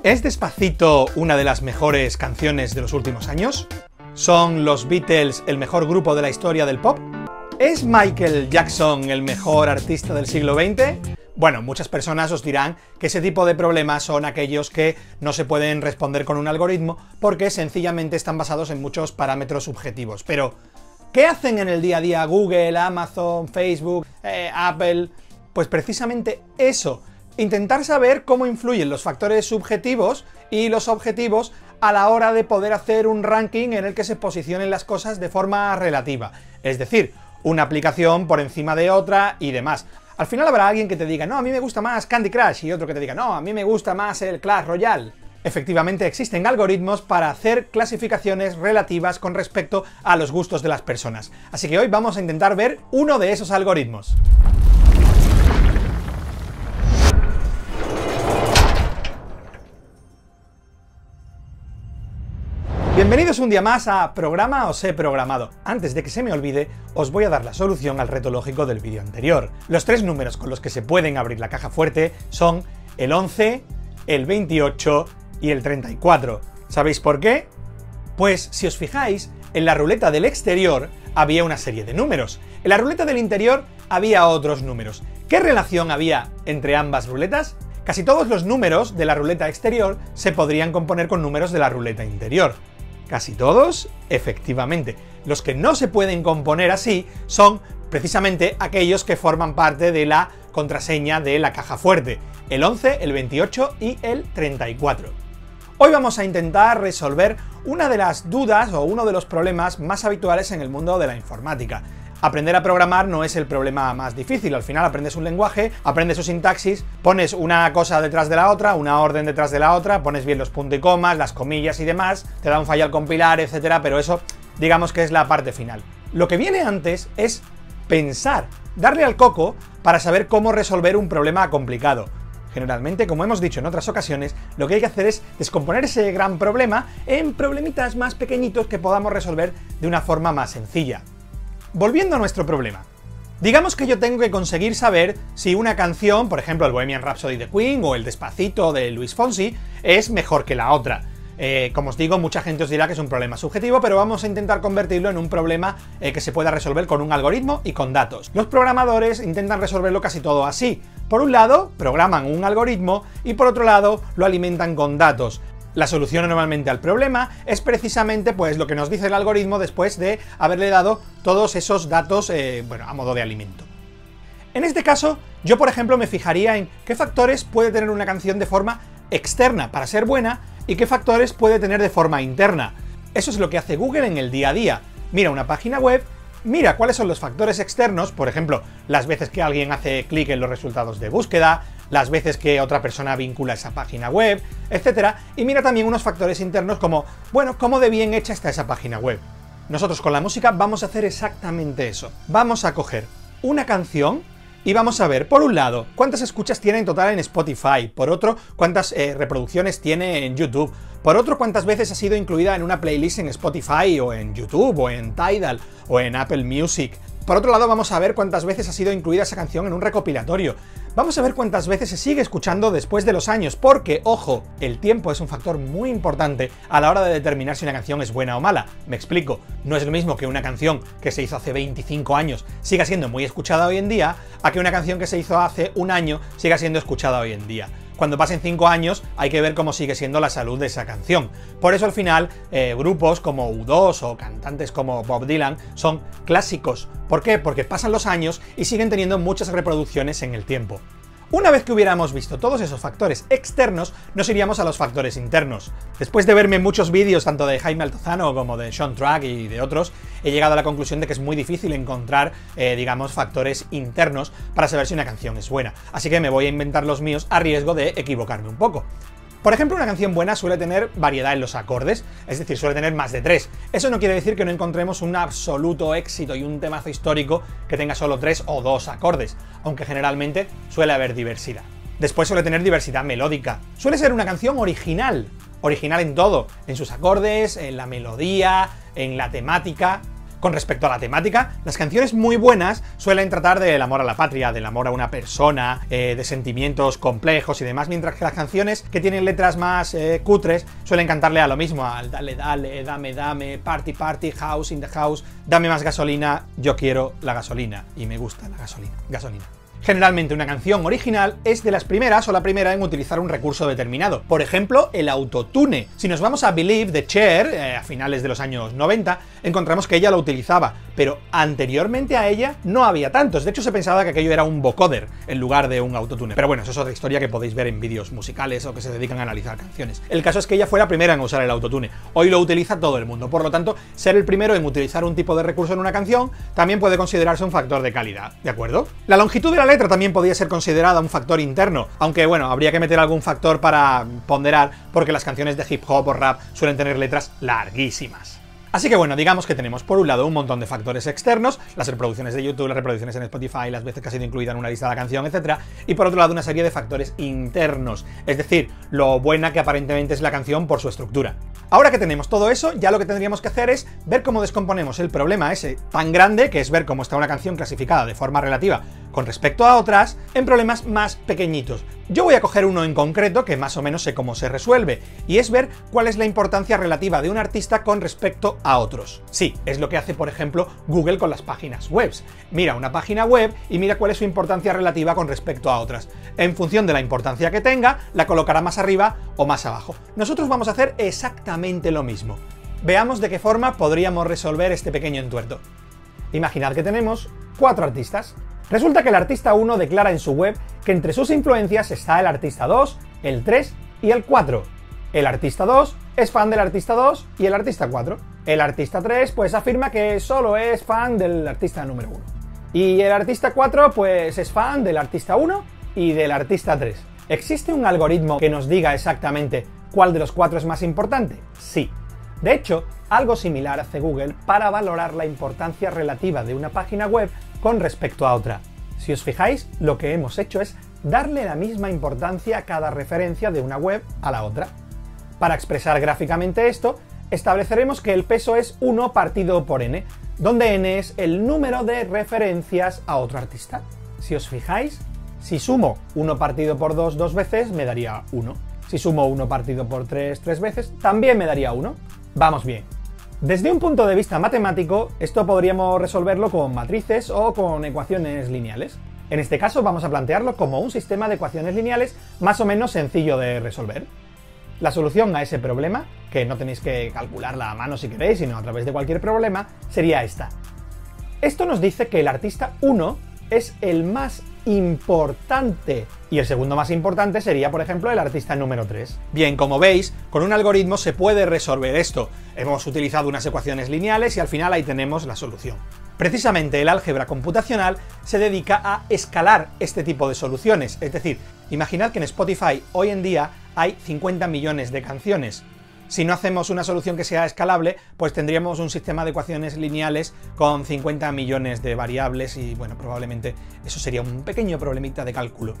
¿Es Despacito una de las mejores canciones de los últimos años? ¿Son los Beatles el mejor grupo de la historia del pop? ¿Es Michael Jackson el mejor artista del siglo XX? Bueno, muchas personas os dirán que ese tipo de problemas son aquellos que no se pueden responder con un algoritmo porque sencillamente están basados en muchos parámetros subjetivos. Pero, ¿qué hacen en el día a día Google, Amazon, Facebook, Apple? Pues precisamente eso. Intentar saber cómo influyen los factores subjetivos y los objetivos a la hora de poder hacer un ranking en el que se posicionen las cosas de forma relativa. Es decir, una aplicación por encima de otra y demás. Al final habrá alguien que te diga, no, a mí me gusta más Candy Crush, y otro que te diga, no, a mí me gusta más el Clash Royale. Efectivamente existen algoritmos para hacer clasificaciones relativas con respecto a los gustos de las personas. Así que hoy vamos a intentar ver uno de esos algoritmos. Bienvenidos un día más a Programa o Sé Programado. Antes de que se me olvide, os voy a dar la solución al reto lógico del vídeo anterior. Los tres números con los que se pueden abrir la caja fuerte son el 11, el 28 y el 34. ¿Sabéis por qué? Pues si os fijáis, en la ruleta del exterior había una serie de números. En la ruleta del interior había otros números. ¿Qué relación había entre ambas ruletas? Casi todos los números de la ruleta exterior se podrían componer con números de la ruleta interior. ¿Casi todos? Efectivamente. Los que no se pueden componer así son precisamente aquellos que forman parte de la contraseña de la caja fuerte. El 11, el 28 y el 34. Hoy vamos a intentar resolver una de las dudas o uno de los problemas más habituales en el mundo de la informática. Aprender a programar no es el problema más difícil, al final aprendes un lenguaje, aprendes su sintaxis, pones una cosa detrás de la otra, una orden detrás de la otra, pones bien los puntos y comas, las comillas y demás, te da un fallo al compilar, etcétera, pero eso digamos que es la parte final. Lo que viene antes es pensar, darle al coco para saber cómo resolver un problema complicado. Generalmente, como hemos dicho en otras ocasiones, lo que hay que hacer es descomponer ese gran problema en problemitas más pequeñitos que podamos resolver de una forma más sencilla. Volviendo a nuestro problema. Digamos que yo tengo que conseguir saber si una canción, por ejemplo el Bohemian Rhapsody de Queen o el Despacito de Luis Fonsi, es mejor que la otra. Como os digo, mucha gente os dirá que es un problema subjetivo, pero vamos a intentar convertirlo en un problema que se pueda resolver con un algoritmo y con datos. Los programadores intentan resolverlo casi todo así. Por un lado, programan un algoritmo y por otro lado, lo alimentan con datos. La solución normalmente al problema es precisamente pues lo que nos dice el algoritmo después de haberle dado todos esos datos a modo de alimento. En este caso, yo por ejemplo me fijaría en qué factores puede tener una canción de forma externa para ser buena y qué factores puede tener de forma interna. Eso es lo que hace Google en el día a día. Mira una página web, mira cuáles son los factores externos, por ejemplo, las veces que alguien hace clic en los resultados de búsqueda, las veces que otra persona vincula esa página web, etc. Y mira también unos factores internos como, bueno, cómo de bien hecha está esa página web. Nosotros con la música vamos a hacer exactamente eso. Vamos a coger una canción y vamos a ver, por un lado, cuántas escuchas tiene en total en Spotify, por otro, cuántas reproducciones tiene en YouTube, por otro, cuántas veces ha sido incluida en una playlist en Spotify o en YouTube o en Tidal o en Apple Music. Por otro lado, vamos a ver cuántas veces ha sido incluida esa canción en un recopilatorio. Vamos a ver cuántas veces se sigue escuchando después de los años, porque, ojo, el tiempo es un factor muy importante a la hora de determinar si una canción es buena o mala. Me explico, no es lo mismo que una canción que se hizo hace 25 años siga siendo muy escuchada hoy en día, a que una canción que se hizo hace un año siga siendo escuchada hoy en día. Cuando pasen 5 años hay que ver cómo sigue siendo la salud de esa canción. Por eso al final grupos como U2 o cantantes como Bob Dylan son clásicos. ¿Por qué? Porque pasan los años y siguen teniendo muchas reproducciones en el tiempo. Una vez que hubiéramos visto todos esos factores externos, nos iríamos a los factores internos. Después de verme muchos vídeos tanto de Jaime Altozano como de Sean Track y de otros, he llegado a la conclusión de que es muy difícil encontrar, factores internos para saber si una canción es buena. Así que me voy a inventar los míos a riesgo de equivocarme un poco. Por ejemplo, una canción buena suele tener variedad en los acordes, es decir, suele tener más de 3. Eso no quiere decir que no encontremos un absoluto éxito y un temazo histórico que tenga solo 3 o 2 acordes, aunque generalmente suele haber diversidad. Después suele tener diversidad melódica. Suele ser una canción original en todo, en sus acordes, en la melodía, en la temática. Con respecto a la temática, las canciones muy buenas suelen tratar del amor a la patria, del amor a una persona, de sentimientos complejos y demás, mientras que las canciones que tienen letras más cutres suelen cantarle a lo mismo, al dale, dale, dame, dame, party, party, house in the house, dame más gasolina, yo quiero la gasolina y me gusta la gasolina. Generalmente una canción original es de las primeras o la primera en utilizar un recurso determinado. Por ejemplo, el autotune. Si nos vamos a Believe de Cher, a finales de los años 90, encontramos que ella lo utilizaba, pero anteriormente a ella no había tantos. De hecho, se pensaba que aquello era un vocoder en lugar de un autotune. Pero bueno, eso es otra historia que podéis ver en vídeos musicales o que se dedican a analizar canciones. El caso es que ella fue la primera en usar el autotune. Hoy lo utiliza todo el mundo. Por lo tanto, ser el primero en utilizar un tipo de recurso en una canción también puede considerarse un factor de calidad, ¿de acuerdo? La longitud de la letra también podría ser considerada un factor interno, aunque bueno, habría que meter algún factor para ponderar, porque las canciones de hip hop o rap suelen tener letras larguísimas. Así que bueno, digamos que tenemos por un lado un montón de factores externos, las reproducciones de YouTube, las reproducciones en Spotify, las veces que ha sido incluida en una lista de la canción, etc. Y por otro lado una serie de factores internos, es decir, lo buena que aparentemente es la canción por su estructura. Ahora que tenemos todo eso, ya lo que tendríamos que hacer es ver cómo descomponemos el problema ese tan grande, que es ver cómo está una canción clasificada de forma relativa con respecto a otras, en problemas más pequeñitos. Yo voy a coger uno en concreto que más o menos sé cómo se resuelve, y es ver cuál es la importancia relativa de un artista con respecto a otros. Sí, es lo que hace, por ejemplo, Google con las páginas web. Mira una página web y mira cuál es su importancia relativa con respecto a otras. En función de la importancia que tenga, la colocará más arriba o más abajo. Nosotros vamos a hacer exactamente lo mismo. Veamos de qué forma podríamos resolver este pequeño entuerto. Imaginad que tenemos 4 artistas. Resulta que el artista 1 declara en su web que entre sus influencias está el artista 2, el 3 y el 4. El artista 2 es fan del artista 2 y el artista 4. El artista 3 pues afirma que solo es fan del artista número 1. Y el artista 4 pues es fan del artista 1 y del artista 3. ¿Existe un algoritmo que nos diga exactamente cuál de los 4 es más importante? Sí. De hecho, algo similar hace Google para valorar la importancia relativa de una página web con respecto a otra. Si os fijáis, lo que hemos hecho es darle la misma importancia a cada referencia de una web a la otra. Para expresar gráficamente esto, estableceremos que el peso es 1 partido por n, donde n es el número de referencias a otro artista. Si os fijáis, si sumo 1 partido por 2 2 veces, me daría 1. Si sumo 1 partido por 3 3 veces, también me daría 1. Vamos bien. Desde un punto de vista matemático, esto podríamos resolverlo con matrices o con ecuaciones lineales. En este caso vamos a plantearlo como un sistema de ecuaciones lineales más o menos sencillo de resolver. La solución a ese problema, que no tenéis que calcularla a mano si queréis, sino a través de cualquier problema, sería esta. Esto nos dice que el artista 1 es el más importante y el segundo más importante sería, por ejemplo, el artista número 3. Bien, como veis, con un algoritmo se puede resolver esto. Hemos utilizado unas ecuaciones lineales y al final ahí tenemos la solución. Precisamente el álgebra computacional se dedica a escalar este tipo de soluciones, es decir, imaginad que en Spotify hoy en día hay 50 millones de canciones. Si no hacemos una solución que sea escalable, pues tendríamos un sistema de ecuaciones lineales con 50 millones de variables y, bueno, probablemente eso sería un pequeño problemita de cálculo.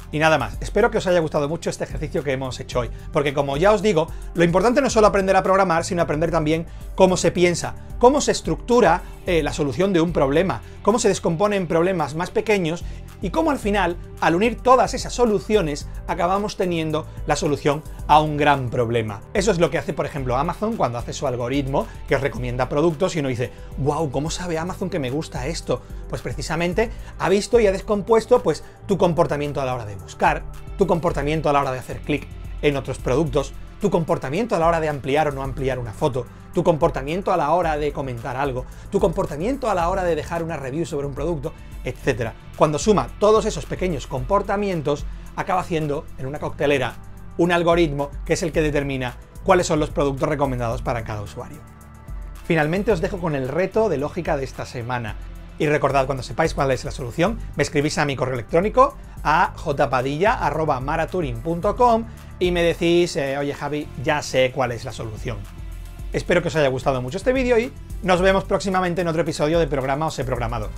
Y nada más, espero que os haya gustado mucho este ejercicio que hemos hecho hoy, porque como ya os digo, lo importante no es solo aprender a programar, sino aprender también cómo se piensa, cómo se estructura la solución de un problema, cómo se descompone en problemas más pequeños y cómo al final, al unir todas esas soluciones, acabamos teniendo la solución a un gran problema. Eso es lo que hace, por ejemplo, Amazon cuando hace su algoritmo que os recomienda productos y uno dice, wow, ¿cómo sabe Amazon que me gusta esto? Pues precisamente ha visto y ha descompuesto pues tu comportamiento a la hora de buscar, tu comportamiento a la hora de hacer clic en otros productos, tu comportamiento a la hora de ampliar o no ampliar una foto, tu comportamiento a la hora de comentar algo, tu comportamiento a la hora de dejar una review sobre un producto, etc. Cuando suma todos esos pequeños comportamientos, acaba haciendo en una coctelera un algoritmo que es el que determina cuáles son los productos recomendados para cada usuario. Finalmente os dejo con el reto de lógica de esta semana. Y recordad, cuando sepáis cuál es la solución, me escribís a mi correo electrónico a jpadilla@maraturing.com y me decís, oye Javi, ya sé cuál es la solución. Espero que os haya gustado mucho este vídeo y nos vemos próximamente en otro episodio de Programa o Sé Programado.